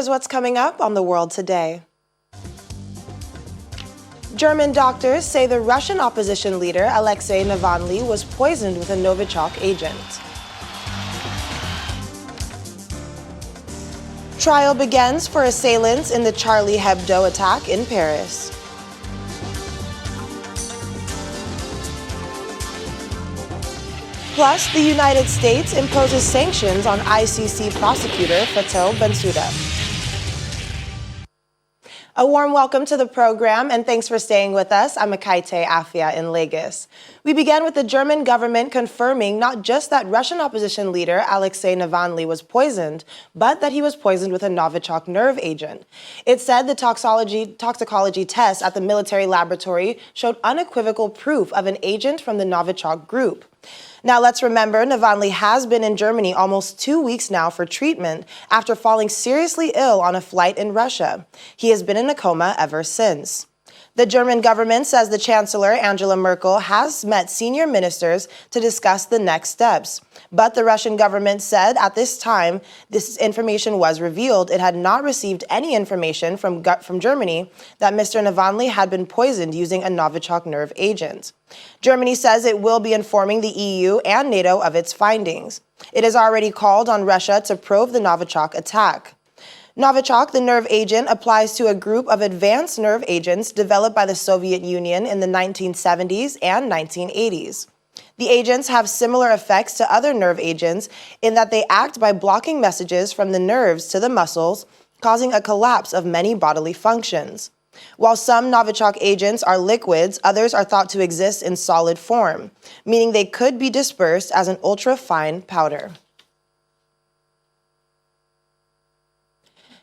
Here's what's coming up on The World Today. German doctors say the Russian opposition leader Alexei Navalny was poisoned with a Novichok agent. Trial begins for assailants in the Charlie Hebdo attack in Paris. Plus, the United States imposes sanctions on ICC prosecutor Fatou Bensouda. A warm welcome to the program, and thanks for staying with us. I'm Akaite Afia in Lagos. We began with the German government confirming not just that Russian opposition leader Alexei Navalny was poisoned, but that he was poisoned with a Novichok nerve agent. It said the toxicology tests at the military laboratory showed unequivocal proof of an agent from the Novichok group. Now, let's remember, Navalny has been in Germany almost 2 weeks now for treatment after falling seriously ill on a flight in Russia. He has been in a coma ever since. The German government says the Chancellor, Angela Merkel, has met senior ministers to discuss the next steps. But the Russian government said at this time this information was revealed, it had not received any information from Germany that Mr. Navalny had been poisoned using a Novichok nerve agent. Germany says it will be informing the EU and NATO of its findings. It has already called on Russia to probe the Novichok attack. Novichok, the nerve agent, applies to a group of advanced nerve agents developed by the Soviet Union in the 1970s and 1980s. The agents have similar effects to other nerve agents in that they act by blocking messages from the nerves to the muscles, causing a collapse of many bodily functions. While some Novichok agents are liquids, others are thought to exist in solid form, meaning they could be dispersed as an ultra-fine powder.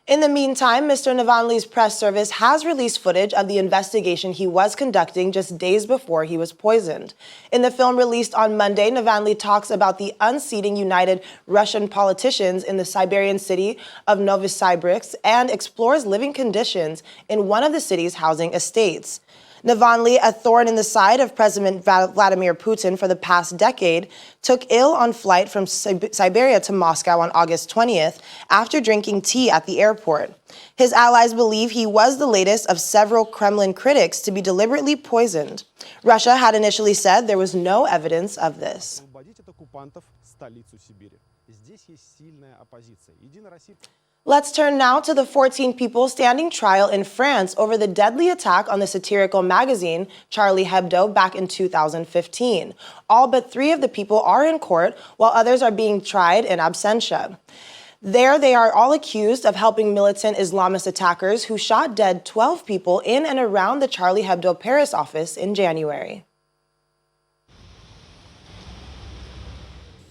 In the meantime, Mr. Navalny's press service has released footage of the investigation he was conducting just days before he was poisoned. In the film released on Monday, Navalny talks about the unseating united Russian politicians in the Siberian city of Novosibirsk and explores living conditions in one of the city's housing estates. Navalny, a thorn in the side of President Vladimir Putin for the past decade, took ill on flight from Siberia to Moscow on August 20th after drinking tea at the airport. His allies believe he was the latest of several Kremlin critics to be deliberately poisoned. Russia had initially said there was no evidence of this. Let's turn now to the 14 people standing trial in France over the deadly attack on the satirical magazine Charlie Hebdo back in 2015. All but 3 of the people are in court, while others are being tried in absentia. There, they are all accused of helping militant Islamist attackers who shot dead 12 people in and around the Charlie Hebdo Paris office in January.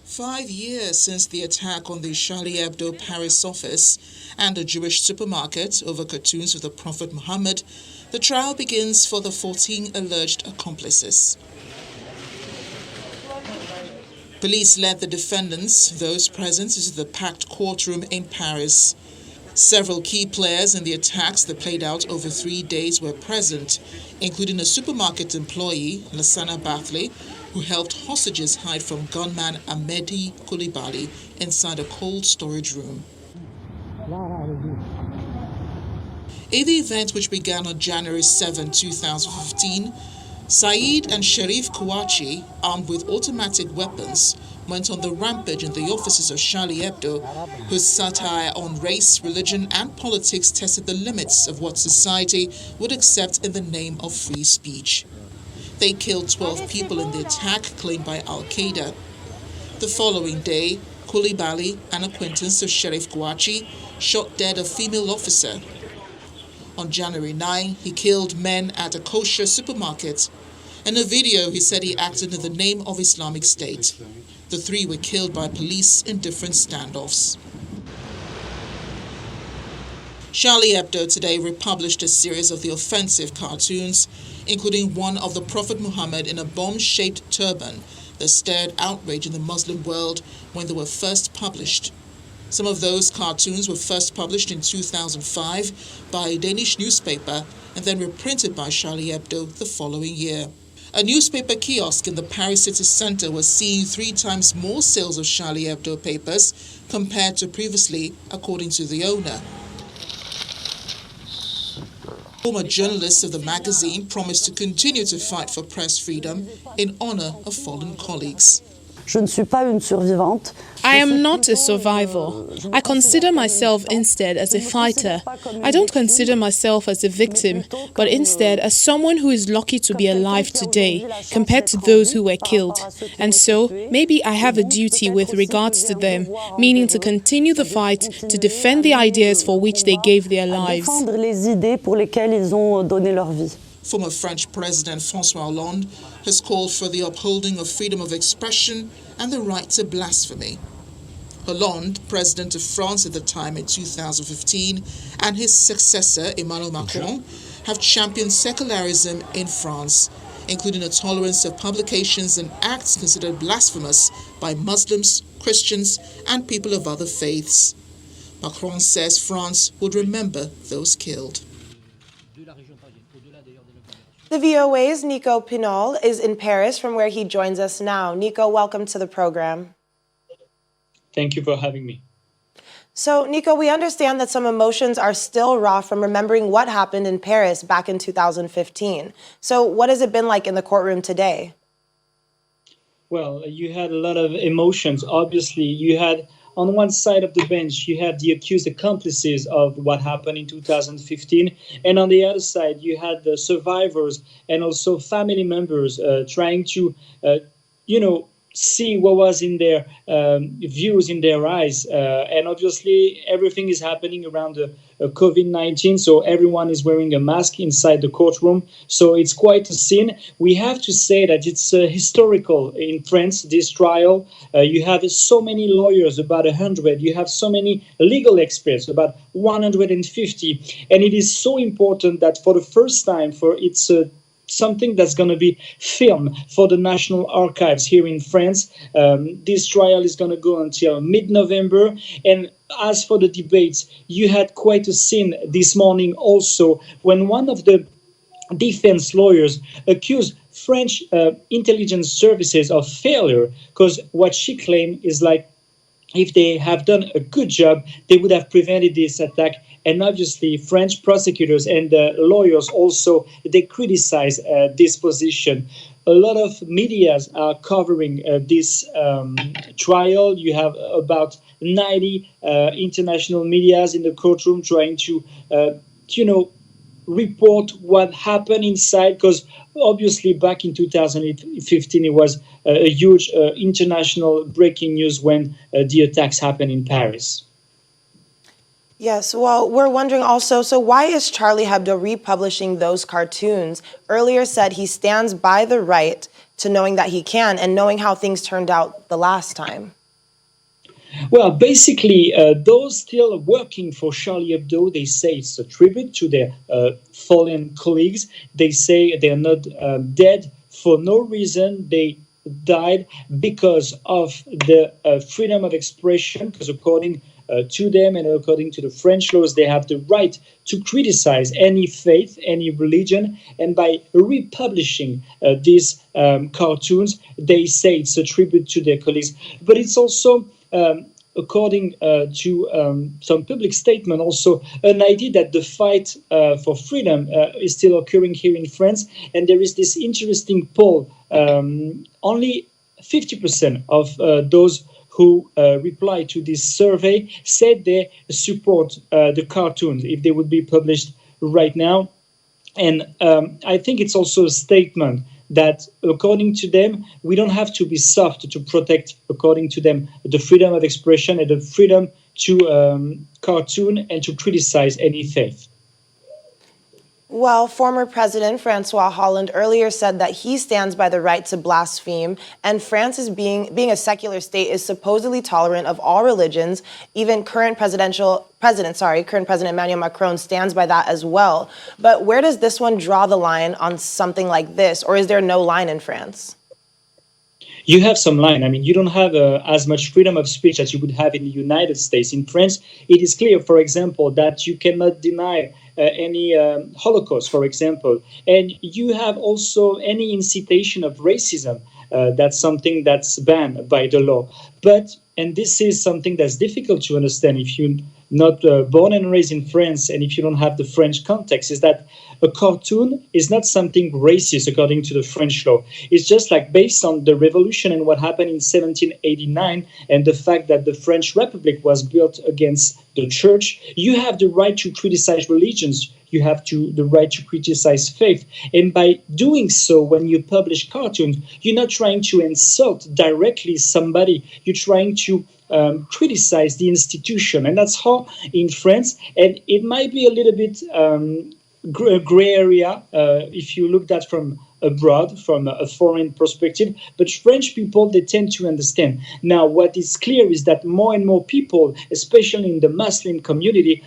5 years since the attack on the Charlie Hebdo Paris office and a Jewish supermarket over cartoons of the Prophet Muhammad, the trial begins for the 14 alleged accomplices. Police led the defendants, those present, into the packed courtroom in Paris. Several key players in the attacks that played out over 3 days were present, including a supermarket employee, Lassana Bathly, who helped hostages hide from gunman Ahmedi Koulibaly inside a cold storage room. In the event, which began on January 7, 2015, Saeed and Sharif Kouachi, armed with automatic weapons, went on the rampage in the offices of Charlie Hebdo, whose satire on race, religion, and politics tested the limits of what society would accept in the name of free speech. They killed 12 people in the attack claimed by Al-Qaeda. The following day, Koulibaly, an acquaintance of Sharif Kouachi, shot dead a female officer. On January 9, he killed men at a kosher supermarket. In a video, he said he acted in the name of Islamic State. The 3 were killed by police in different standoffs. Charlie Hebdo today republished a series of the offensive cartoons, including one of the Prophet Muhammad in a bomb-shaped turban that stirred outrage in the Muslim world when they were first published. Some of those cartoons were first published in 2005 by a Danish newspaper and then reprinted by Charlie Hebdo the following year. A newspaper kiosk in the Paris city centre was seeing 3 times more sales of Charlie Hebdo papers compared to previously, according to the owner. Former journalists of the magazine promised to continue to fight for press freedom in honor of fallen colleagues. I am not a survivor. I consider myself instead as a fighter. I don't consider myself as a victim, but instead as someone who is lucky to be alive today compared to those who were killed. And so, maybe I have a duty with regards to them, meaning to continue the fight to defend the ideas for which they gave their lives. Former French President François Hollande has called for the upholding of freedom of expression and the right to blasphemy. Hollande, President of France at the time in 2015, and his successor, Emmanuel Macron, have championed secularism in France, including a tolerance of publications and acts considered blasphemous by Muslims, Christians, and people of other faiths. Macron says France would remember those killed. The VOA's Nico Pinal is in Paris, from where he joins us now. Nico, welcome to the program. Thank you for having me. So, Nico, we understand that some emotions are still raw from remembering what happened in Paris back in 2015. So what has it been like in the courtroom today? Well, you had a lot of emotions. Obviously, you had on one side of the bench, you have the accused accomplices of what happened in 2015. And on the other side, you had the survivors and also family members trying to, see what was in their views, in their eyes. And obviously, everything is happening around COVID-19, so everyone is wearing a mask inside the courtroom. So it's quite a scene. We have to say that it's historical in France, this trial. You have so many lawyers, about 100. You have so many legal experts, about 150. And it is so important that for the first time, something that's going to be filmed for the National Archives here in France. This trial is going to go until mid-November. And as for the debates, you had quite a scene this morning also when one of the defense lawyers accused French intelligence services of failure, because what she claimed is like, if they have done a good job, they would have prevented this attack. And obviously, French prosecutors and lawyers also, they criticize this position. A lot of medias are covering this trial. You have about 90 international medias in the courtroom trying to, report what happened inside, because obviously back in 2015 it was a huge international breaking news when the attacks happened in Paris. Yes, well, we're wondering also, so why is Charlie Hebdo republishing those cartoons? Earlier said he stands by the right to knowing that he can and knowing how things turned out the last time. Well, basically, those still working for Charlie Hebdo, they say it's a tribute to their fallen colleagues. They say they're not dead for no reason. They died because of the freedom of expression, because according to them and according to the French laws, they have the right to criticize any faith, any religion. And by republishing these cartoons, they say it's a tribute to their colleagues. But it's also according to some public statement, also an idea that the fight for freedom is still occurring here in France. And there is this interesting poll. Only 50% of those who replied to this survey said they support the cartoons if they would be published right now. And I think it's also a statement that, according to them, we don't have to be soft to protect, according to them, the freedom of expression and the freedom to cartoon and to criticize any faith. Well, former President François Hollande earlier said that he stands by the right to blaspheme, and France, is being a secular state, is supposedly tolerant of all religions. Even current President Emmanuel Macron stands by that as well. But where does this one draw the line on something like this, or is there no line in France? You have some line. I mean, you don't have as much freedom of speech as you would have in the United States. In France, it is clear, for example, that you cannot deny any Holocaust, for example. And you have also any incitation of racism. That's something that's banned by the law. But, and this is something that's difficult to understand if you're not born and raised in France and if you don't have the French context, is that a cartoon is not something racist according to the French law. It's just like based on the revolution and what happened in 1789 and the fact that the French Republic was built against the church, you have the right to criticize religions. You have the right to criticize faith. And by doing so, when you publish cartoons, you're not trying to insult directly somebody. You're trying to criticize the institution. And that's how in France, and it might be a little bit gray area if you look at from abroad, from a foreign perspective, but French people, they tend to understand. Now, what is clear is that more and more people, especially in the Muslim community,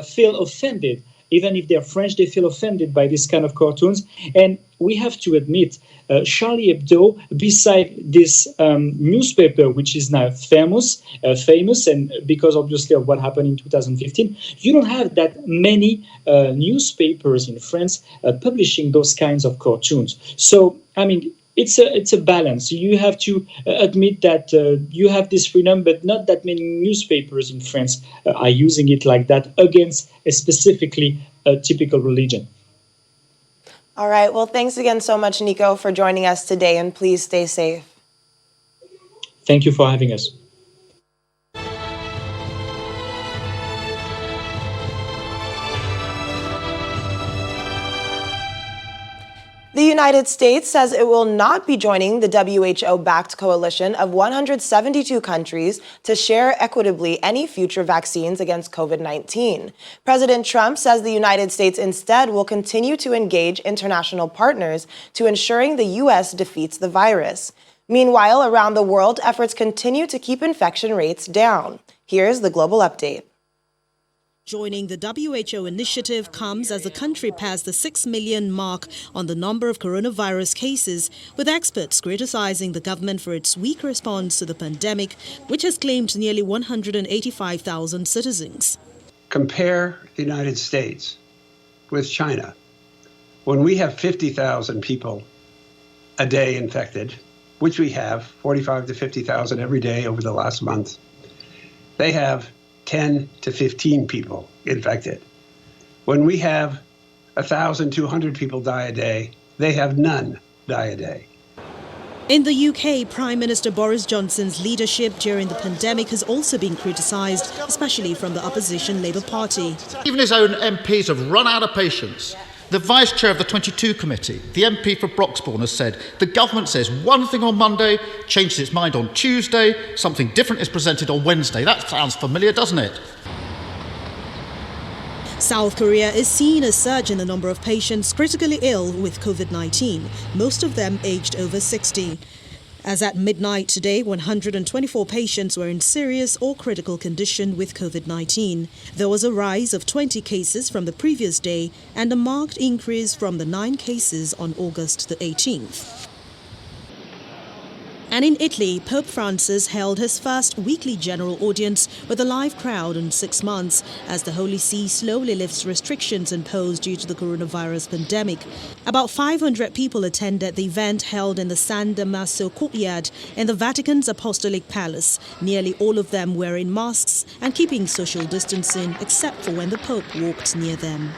feel offended. Even if they're French, they feel offended by this kind of cartoons. And we have to admit, Charlie Hebdo, beside this newspaper, which is now famous, and because obviously of what happened in 2015, you don't have that many newspapers in France publishing those kinds of cartoons. So, I mean, it's a balance. You have to admit that you have this freedom, but not that many newspapers in France are using it like that against specifically a typical religion. All right. Well, thanks again so much, Nico, for joining us today, and please stay safe. Thank you for having us. The United States says it will not be joining the WHO-backed coalition of 172 countries to share equitably any future vaccines against COVID-19. President Trump says the United States instead will continue to engage international partners to ensuring the U.S. defeats the virus. Meanwhile, around the world, efforts continue to keep infection rates down. Here's the global update. Joining the WHO initiative comes as the country passed the 6 million mark on the number of coronavirus cases, with experts criticizing the government for its weak response to the pandemic, which has claimed nearly 185,000 citizens. Compare the United States with China. When we have 50,000 people a day infected, which we have, 45 to 50,000 every day over the last month, they have 10 to 15 people infected. When we have 1,200 people die a day, they have none die a day. In the UK, Prime Minister Boris Johnson's leadership during the pandemic has also been criticised, especially from the opposition Labour Party. Even his own MPs have run out of patience. The Vice Chair of the 22 Committee, the MP for Broxbourne, has said the government says one thing on Monday, changes its mind on Tuesday, something different is presented on Wednesday. That sounds familiar, doesn't it? South Korea is seeing a surge in the number of patients critically ill with COVID-19, most of them aged over 60. As at midnight today, 124 patients were in serious or critical condition with COVID-19. There was a rise of 20 cases from the previous day and a marked increase from the 9 cases on August the 18th. And in Italy, Pope Francis held his first weekly general audience with a live crowd in 6 months as the Holy See slowly lifts restrictions imposed due to the coronavirus pandemic. About 500 people attended the event held in the San Damaso courtyard in the Vatican's Apostolic Palace, nearly all of them wearing masks and keeping social distancing except for when the Pope walked near them.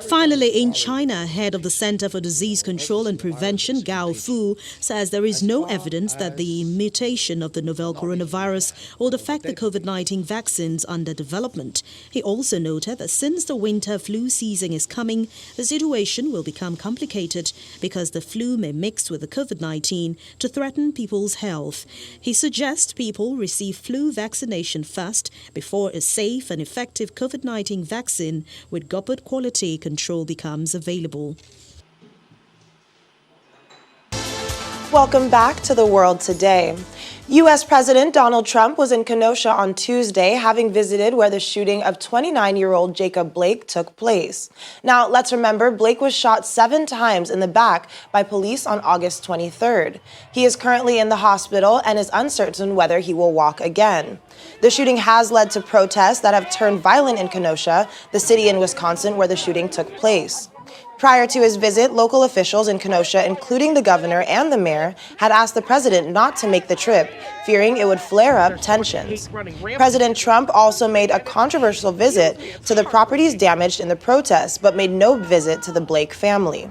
Finally, in China, head of the Center for Disease Control and Prevention, Gao Fu, says there is no evidence that the mutation of the novel coronavirus will affect the COVID-19 vaccines under development. He also noted that since the winter flu season is coming, the situation will become complicated because the flu may mix with the COVID-19 to threaten people's health. He suggests people receive flu vaccination first before a safe and effective COVID-19 vaccine with good quality control becomes available. Welcome back to The World Today. U.S. President Donald Trump was in Kenosha on Tuesday, having visited where the shooting of 29-year-old Jacob Blake took place. Now, let's remember, Blake was shot 7 times in the back by police on August 23rd. He is currently in the hospital and is uncertain whether he will walk again. The shooting has led to protests that have turned violent in Kenosha, the city in Wisconsin where the shooting took place. Prior to his visit, local officials in Kenosha, including the governor and the mayor, had asked the president not to make the trip, fearing it would flare up tensions. President Trump also made a controversial visit to the properties damaged in the protests, but made no visit to the Blake family.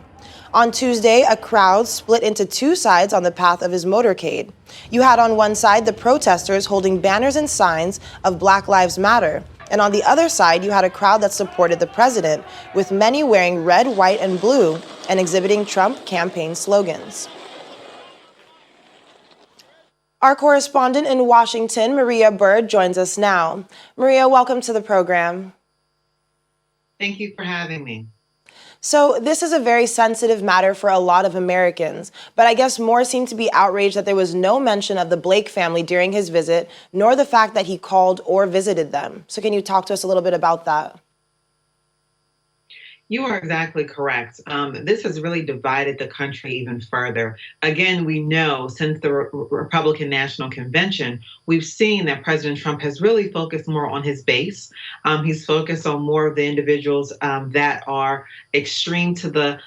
On Tuesday, a crowd split into two sides on the path of his motorcade. You had on one side the protesters holding banners and signs of Black Lives Matter, and on the other side, you had a crowd that supported the president, with many wearing red, white, and blue and exhibiting Trump campaign slogans. Our correspondent in Washington, Maria Bird, joins us now. Maria, welcome to the program. Thank you for having me. So this is a very sensitive matter for a lot of Americans, but I guess more seem to be outraged that there was no mention of the Blake family during his visit, nor the fact that he called or visited them. So can you talk to us a little bit about that? You are exactly correct. This has really divided the country even further. Again, we know since the Republican National Convention, we've seen that President Trump has really focused more on his base. He's focused on more of the individuals that are extreme to the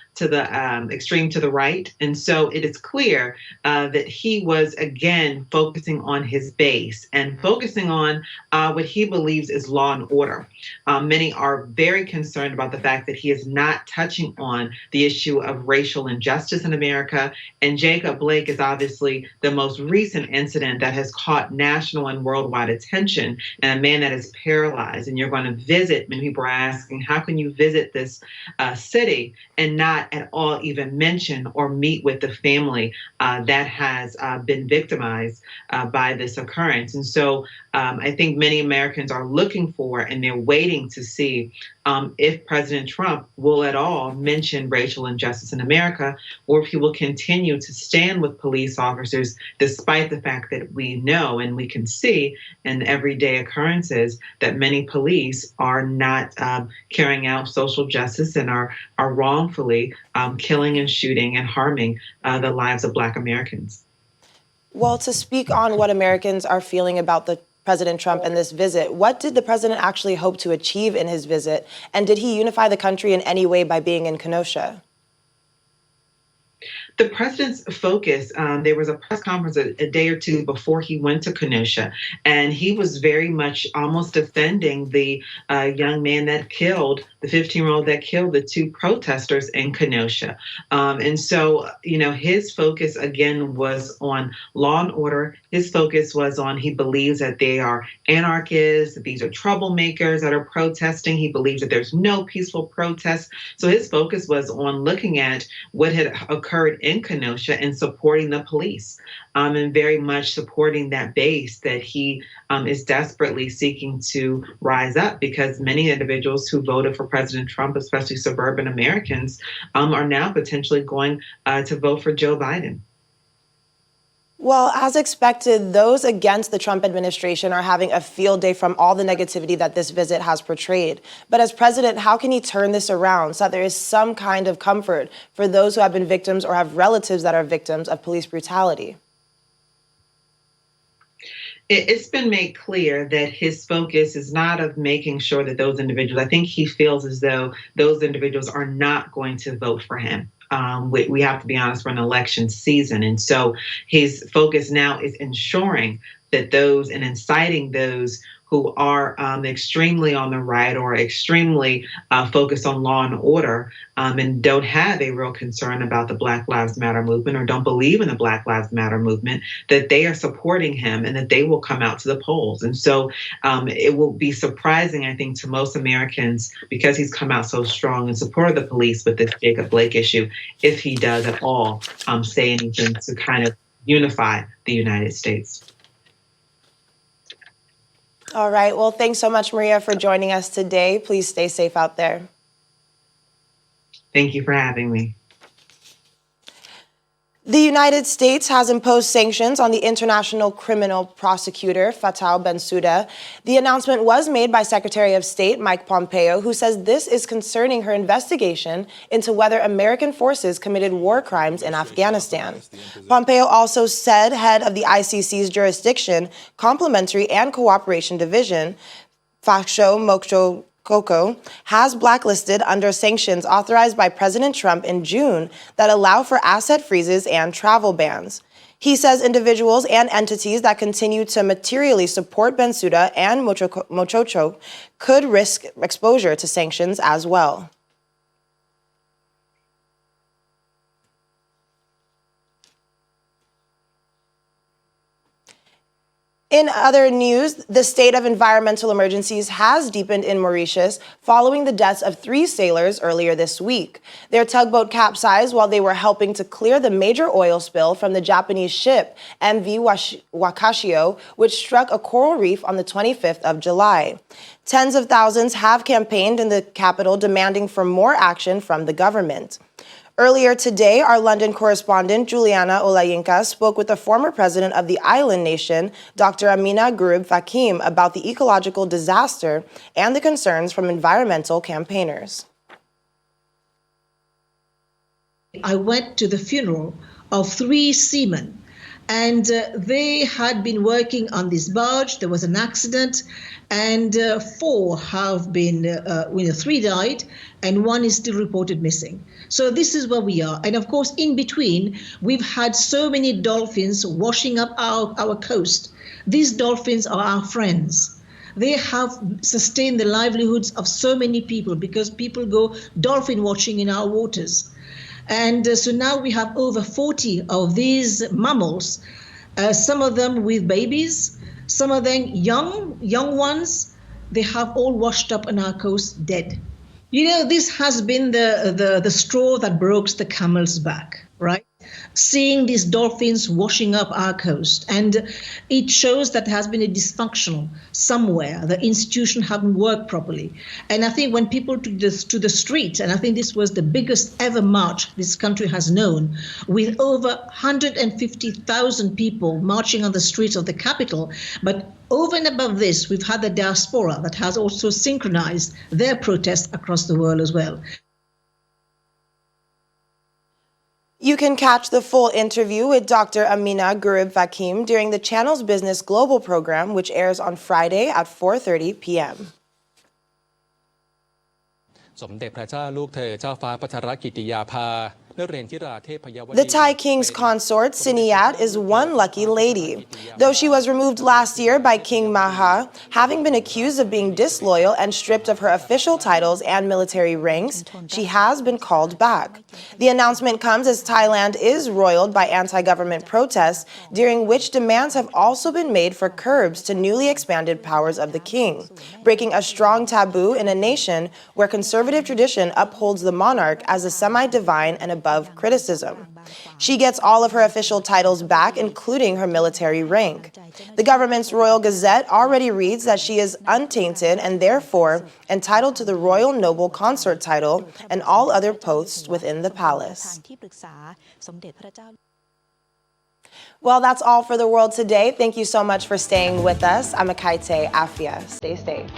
extreme to the right. And so it is clear that he was, again, focusing on his base and focusing on what he believes is law and order. Many are very concerned about the fact that he is not touching on the issue of racial injustice in America. And Jacob Blake is obviously the most recent incident that has caught national and worldwide attention, and a man that is paralyzed. And you're going to visit, many people are asking, how can you visit this city and not at all even mention or meet with the family that has been victimized by this occurrence? And so I think many Americans are looking for and they're waiting to see if President Trump will at all mention racial injustice in America, or if he will continue to stand with police officers, despite the fact that we know and we can see in everyday occurrences that many police are not carrying out social justice and are wrongfully killing and shooting and harming the lives of Black Americans. Well, to speak on what Americans are feeling about the President Trump and this visit, what did the president actually hope to achieve in his visit? And did he unify the country in any way by being in Kenosha? The president's focus, there was a press conference a day or two before he went to Kenosha, and he was very much almost defending the young man that killed, the 15-year-old that killed the two protesters in Kenosha. And so, his focus, again, was on law and order. His focus was on, he believes that they are anarchists, that these are troublemakers that are protesting. He believes that there's no peaceful protest. So his focus was on looking at what had occurred in Kenosha and supporting the police, and very much supporting that base that he is desperately seeking to rise up, because many individuals who voted for President Trump, especially suburban Americans, are now potentially going to vote for Joe Biden. Well, as expected, those against the Trump administration are having a field day from all the negativity that this visit has portrayed. But as president, how can he turn this around so that there is some kind of comfort for those who have been victims or have relatives that are victims of police brutality? It's been made clear that his focus is not of making sure that those individuals, I think he feels as though those individuals are not going to vote for him. We have to be honest, we're in election season. And so his focus now is ensuring that those and inciting those who are extremely on the right or extremely focused on law and order and don't have a real concern about the Black Lives Matter movement or don't believe in the Black Lives Matter movement, that they are supporting him and that they will come out to the polls. And so it will be surprising, I think, to most Americans, because he's come out so strong in support of the police with this Jacob Blake issue, if he does at all say anything to kind of unify the United States. All right. Well, thanks so much, Maria, for joining us today. Please stay safe out there. Thank you for having me. The United States has imposed sanctions on the International Criminal Prosecutor, Fatou Bensouda. The announcement was made by Secretary of State Mike Pompeo, who says this is concerning her investigation into whether American forces committed war crimes in Afghanistan. Pompeo also said head of the ICC's jurisdiction, Complementary and Cooperation Division, Fatou Coco has blacklisted under sanctions authorized by President Trump in June that allow for asset freezes and travel bans. He says individuals and entities that continue to materially support Bensouda and Novichok could risk exposure to sanctions as well. In other news, the state of environmental emergencies has deepened in Mauritius following the deaths of 3 sailors earlier this week. Their tugboat capsized while they were helping to clear the major oil spill from the Japanese ship MV Wakashio, which struck a coral reef on the 25th of July. Tens of thousands have campaigned in the capital demanding for more action from the government. Earlier today, our London correspondent, Juliana Olayinka, spoke with the former president of the island nation, Dr. Amina Gurib Fakim, about the ecological disaster and the concerns from environmental campaigners. I went to the funeral of 3 seamen, and they had been working on this barge. There was an accident, and 4 have been, 3 died, and 1 is still reported missing. So this is where we are. And of course, in between, we've had so many dolphins washing up our coast. These dolphins are our friends. They have sustained the livelihoods of so many people because people go dolphin watching in our waters. And so now we have over 40 of these mammals, some of them with babies, some of them young ones. They have all washed up on our coast dead. You know, this has been the straw that broke the camel's back, right? Seeing these dolphins washing up our coast. And it shows that there has been a dysfunctional somewhere. The institution haven't worked properly. And I think when people took this to the street, and I think this was the biggest ever march this country has known, with over 150,000 people marching on the streets of the capital. But over and above this, we've had the diaspora that has also synchronized their protests across the world as well. You can catch the full interview with Dr. Amina Gurib Fakim during the channel's Business Global program, which airs on Friday at 4:30 p.m. สมเด็จพระเจ้าลูกเธอเจ้าฟ้าพัชรกิติยาภา The Thai king's consort, Siniyat, is one lucky lady. Though she was removed last year by King Maha, having been accused of being disloyal and stripped of her official titles and military ranks, she has been called back. The announcement comes as Thailand is roiled by anti-government protests, during which demands have also been made for curbs to newly expanded powers of the king, breaking a strong taboo in a nation where conservative tradition upholds the monarch as a semi-divine and above criticism. She gets all of her official titles back, including her military rank. The government's Royal Gazette already reads that she is untainted and therefore entitled to the Royal Noble Consort title and all other posts within the palace. Well, that's all for the world today. Thank you so much for staying with us. I'm Akaite Afia. Stay safe.